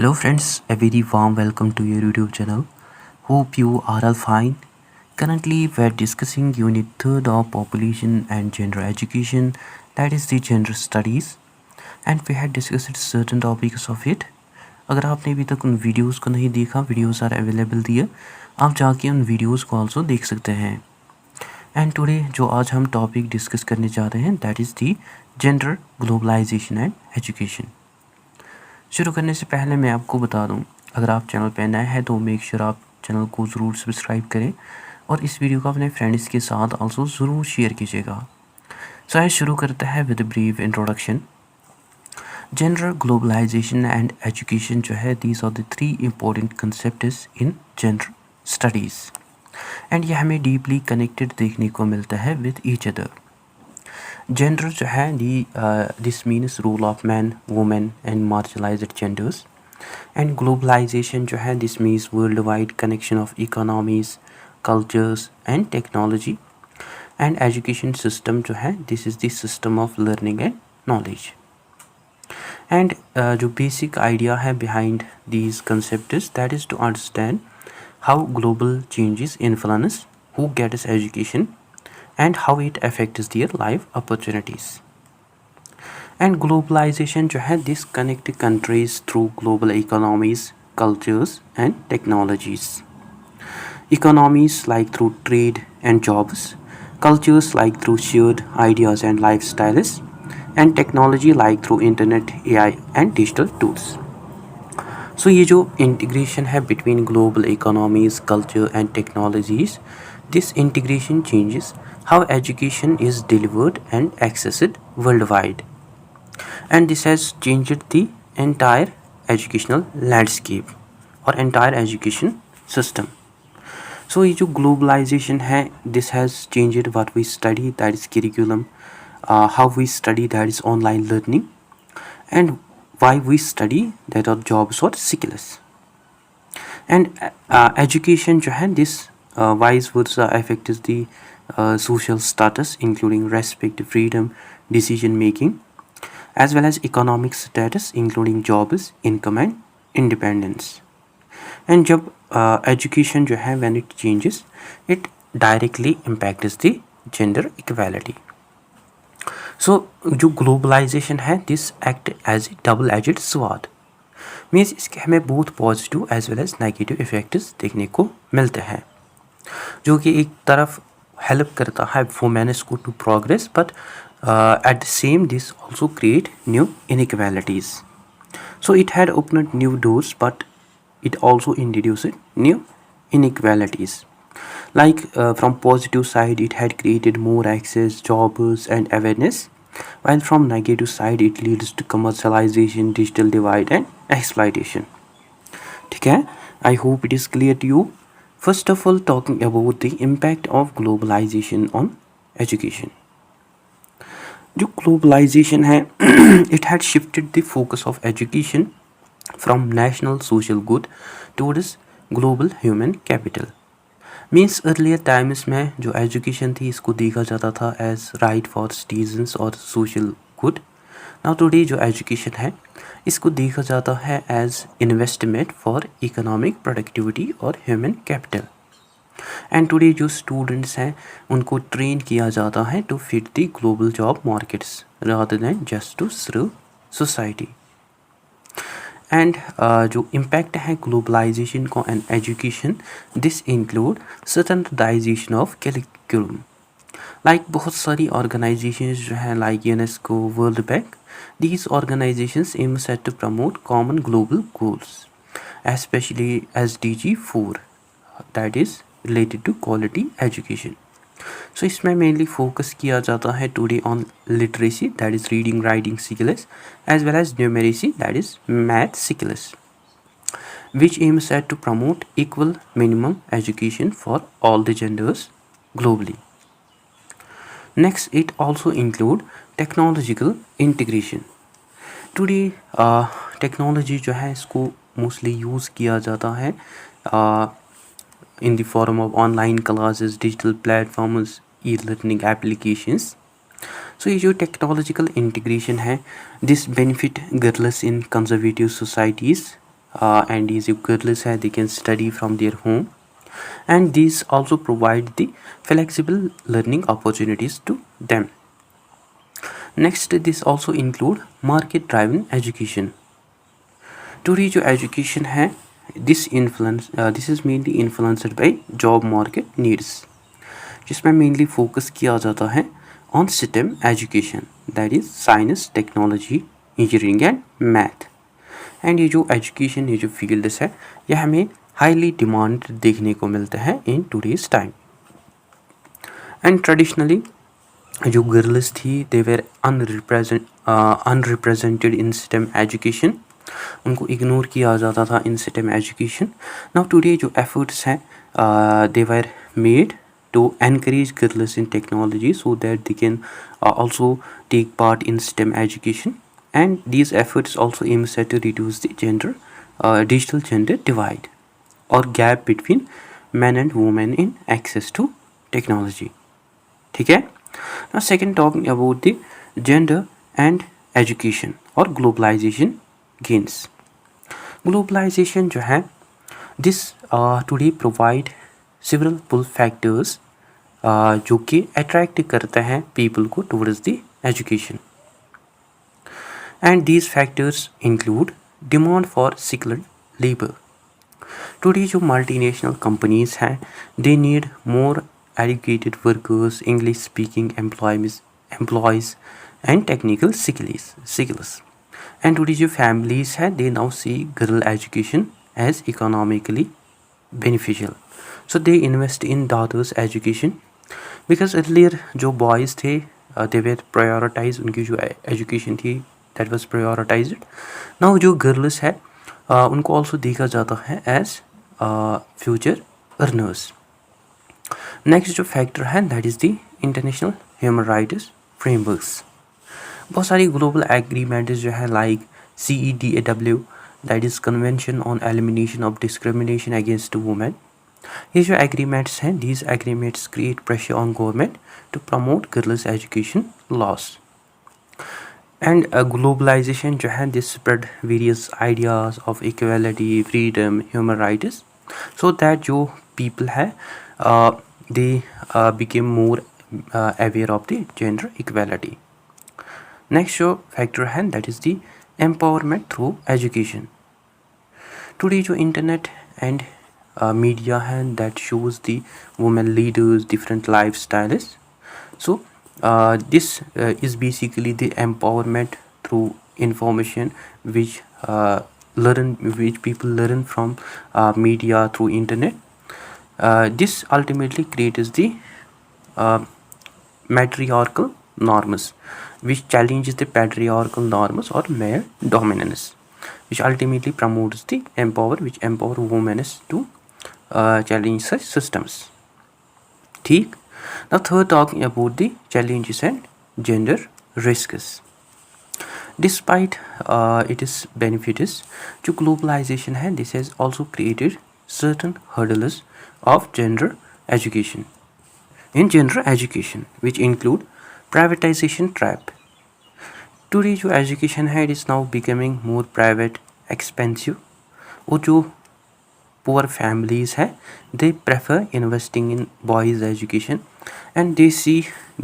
Hello friends, a very warm welcome to your YouTube channel. Hope you are all fine. Currently we are discussing unit 3rd of population and gender education, that is the gender studies, and we had discussed certain topics of it. अगर आपने अभी तक उन videos को नहीं देखा, videos are available दिए, आप जाके उन वीडियोस को आल्सो देख सकते हैं. एंड टुडे जो आज हम टॉपिक डिस्कस करने जा रहे हैं that is the gender globalisation and education. शुरू करने से पहले मैं आपको बता दूं, अगर आप चैनल पर नए हैं तो मेक श्योर आप चैनल को ज़रूर सब्सक्राइब करें और इस वीडियो को अपने फ्रेंड्स के साथ आल्सो ज़रूर शेयर कीजिएगा. सो आइए शुरू करते हैं with brief introduction. Gender globalisation and education जो है these are the 3 important concepts in gender studies and ये हमें डीपली कनेक्टेड देखने को मिलता है विद ईच अदर. जेंडर जो है this means role of man, women and marginalised genders. And globalisation जो है this means world wide connection of economies, cultures and technology. And education system जो है this is the system of learning and knowledge. And जो basic idea है behind these concepts that is to understand how global changes influence who gets education and how it affects their life opportunities. And globalization जो है this connect countries through global economies, cultures and technologies. Economies like through trade and jobs, cultures like through shared ideas and lifestyles, and technology like through internet, AI and digital tools. सो ये जो integration है between global economies, culture and technologies, this integration changes how education is delivered and accessed world wide. And this has changed the entire educational landscape और entire education system. So ये जो globalisation है this has changed what we study that is curriculum, how we study that is online learning, and why we study that are jobs or skills. And education जो है this vice versa affects the social status including respect, freedom, decision making, as well as economic status including jobs, income and independence. And जब education जो है when it changes it directly impacts the gender equality. सो जो globalisation है this act as a double edged sword means इसके हमें बहुत positive as well as negative effects देखने को मिलते हैं, जो कि एक तरफ हेल्प करता है वुमेन्स को to progress but at the same this also create new inequalities. So it had opened new doors but it also introduced new inequalities. Like from positive side it had created more access, jobs and awareness, while from negative side it leads to commercialization, digital divide and exploitation. ठीक है, I hope it is clear to you. First of all, talking about the impact of globalization on education. जो globalization है it had shifted the focus of education from national social good towards global human capital. Means earlier times में जो education थी इसको देखा जाता था as right for citizens और सोशल गुड. नाउ टुडे जो एजुकेशन है इसको देखा जाता है as investment for economic productivity और ह्यूमन कैपिटल. एंड टुडे जो स्टूडेंट्स हैं उनको ट्रेन किया जाता है to fit the global job markets rather than just to serve society. And जो इम्पैक्ट है ग्लोबलाइजेशन को and education this include standardisation of curriculum. Like बहुत सारी ऑर्गेनाइजेशंस जो हैं like UNESCO, World Bank, these organisations aim set to promote common global goals especially SDG 4 that is related to quality education. So इसमें mainly focus किया जाता है today on literacy that is reading writing skills as well as numeracy that is math skills, which aims at to promote equal minimum education for all the genders globally. Next, it also include technological integration. Today, technology जो है इसको mostly use किया जाता है in the form of online classes, digital platforms, e-learning applications. So ये जो technological integration है this benefit girls in conservative societies and these जो girls हैं they can study from their home, and these also provide the flexible learning opportunities to them. Next, this also include market driven education. Today जो education है this is mainly influenced by job market needs, जिसमें mainly focus किया जाता है on STEM education, that is science, technology, engineering and math. And ये जो education ये जो फील्ड्स है ये हमें हाईली डिमांड देखने को मिलता है in today's time. And traditionally जो गर्ल्स थी they were underrepresented in STEM education, उनको इग्नोर किया जाता था in STEM education. Now today जो एफर्ट्स हैं they were made to encourage girls in technology so that they can also take part in STEM education, and these efforts also aim to reduce the digital gender divide or gap between men and women in access to technology. ठीक है. Now second, talking about the gender and education or globalization gains. Globalization जो है this today provide several pull factors जो कि attract करते हैं people को towards the education. And these factors include demand for skilled labour. Today जो multinational companies हैं they need more educated workers, English speaking employees and technical skills. And today जो families हैं they now see girl education as economically beneficial, so they invest in daughters education, because earlier जो boys थे they were prioritized, उनकी जो education थी that was prioritized. now जो girls है उनको also देखा जाता है as future earners. next जो factor है that is the international human rights frameworks. बहुत सारी global agreements जो है like CEDAW, that is Convention on Elimination of Discrimination Against Women. ये जो agreements हैं these agreements create pressure on government to promote girls education laws. And globalization जो है this spread various ideas of equality, freedom, human rights, so that जो people है they became more aware of the gender equality. Next जो factor है that is the empowerment through education. Today जो internet and media है that shows the women leaders different lifestyles, so this is basically the empowerment through information which people learn from media through internet. This ultimately creates the matriarchal norms which challenges the patriarchal norms or male dominance, which ultimately promotes the empower women to challenge such systems. ठीक. Now third, talking about the challenges and gender risks. Despite its benefits, जो globalization है this has also created certain hurdles of gender education. In gender education, which include privatization trap. Today जो education है it is now becoming more private, expensive, और जो poor families है they prefer investing in boys education and they see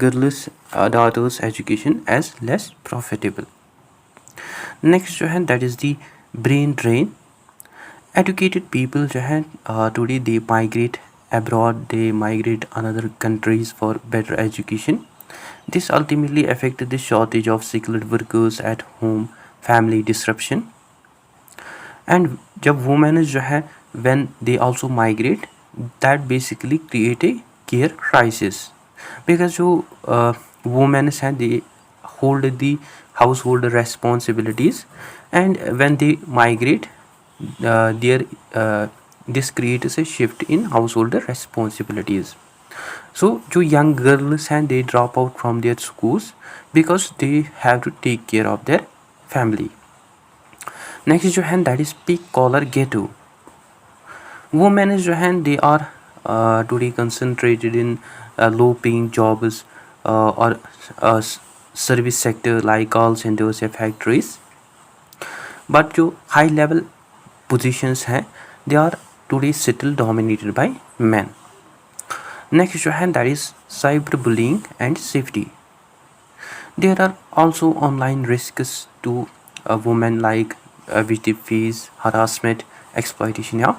girls daughters education as less profitable. Next जो है that is the brain drain. Educated people जो है today they migrate abroad, they migrate another countries for better education. This ultimately affected the shortage of skilled workers at home, family disruption. And जब women जो है when they also migrate, that basically create a care crisis, because जो women हैं they hold the household responsibilities, and when they migrate this creates a shift in household responsibilities. So जो young girls हैं they drop out from their schools because they have to take care of their family. Next जो है that is peak collar ghetto. Women जो हैं they are today concentrated in low paying jobs or service sector like call centers या factories. But जो high level positions हैं they are today still dominated by men. Next जो है that is cyber bullying and safety. There are also online risks to a woman like which they face harassment, exploitation या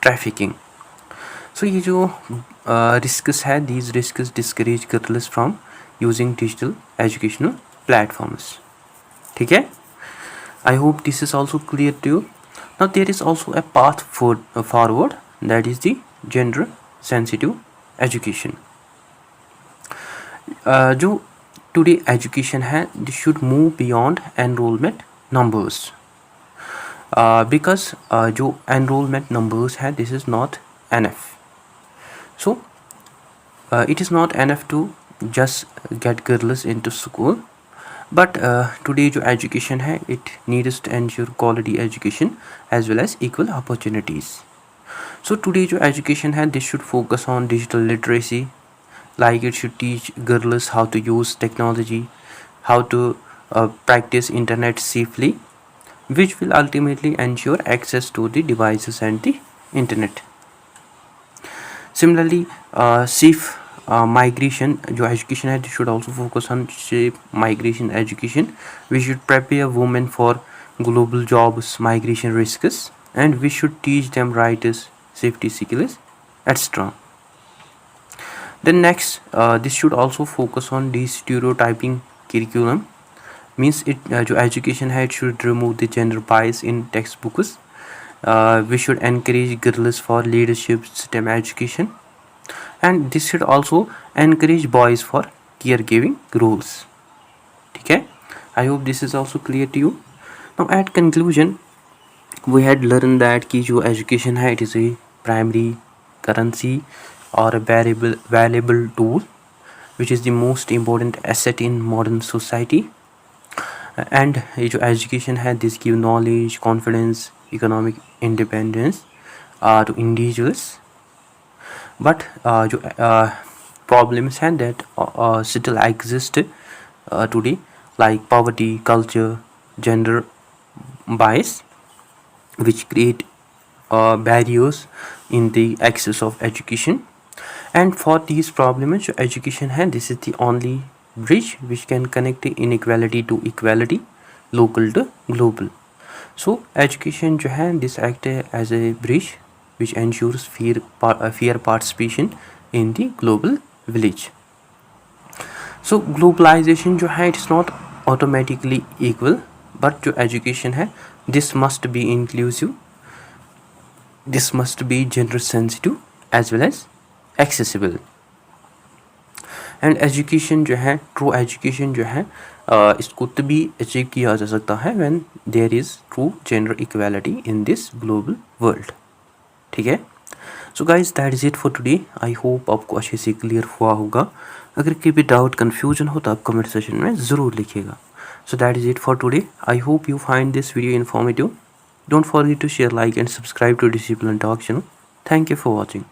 trafficking. So ये जो risks है these risks discourage girls from using digital educational platforms. ठीक है? I hope this is also clear to you. Now there is also a path forward, that is the gender sensitive education. जो today education है this should move beyond enrolment numbers, because जो enrolment numbers है this is not enough. So it is not enough to just get girls into school, but today जो education है it needs to ensure quality education as well as equal opportunities. So today जो education है this should focus on digital literacy, like it should teach girls how to use technology, how to practice internet safely, which will ultimately ensure access to the devices and the internet. Similarly, safe migration जो education है should also focus on safe migration education. We should prepare women for global jobs, migration risks, and we should teach them rights, safety skills, etc. Then next, this should also focus on de-stereotyping curriculum. Means it जो education है it should remove the gender bias in textbooks. We should encourage girls for leadership, STEM education, and this should also encourage boys for caregiving roles. ठीक है? I hope this is also clear to you. Now at conclusion, we had learned that कि जो education है it is a primary currency or a valuable tool which is the most important asset in modern society. And ये जो education है this give knowledge, confidence, economic independence to individuals. But जो problems हैं that still exist today, like poverty, culture, gender bias, which create barriers in the access of education. And for these problems जो education है this is the only bridge which can connect inequality to equality, local to global. So education जो है this act as a bridge which ensures fair participation in the global village. So globalization जो है it's not automatically equal, but जो education है this must be inclusive, this must be gender sensitive as well as accessible. And education जो है true education जो है इसको तभी अचीव किया जा सकता है when there is true gender equality in this global world. ठीक है? So guys that is it for today. I hope आपको अच्छे से क्लियर हुआ होगा. अगर कोई भी डाउट कन्फ्यूजन हो तो आप कमेंट सेक्शन में ज़रूर लिखिएगा. So that is it for today. I hope you find this video informative. Don't forget to share, like and subscribe to discipline talk channel. Thank you for watching.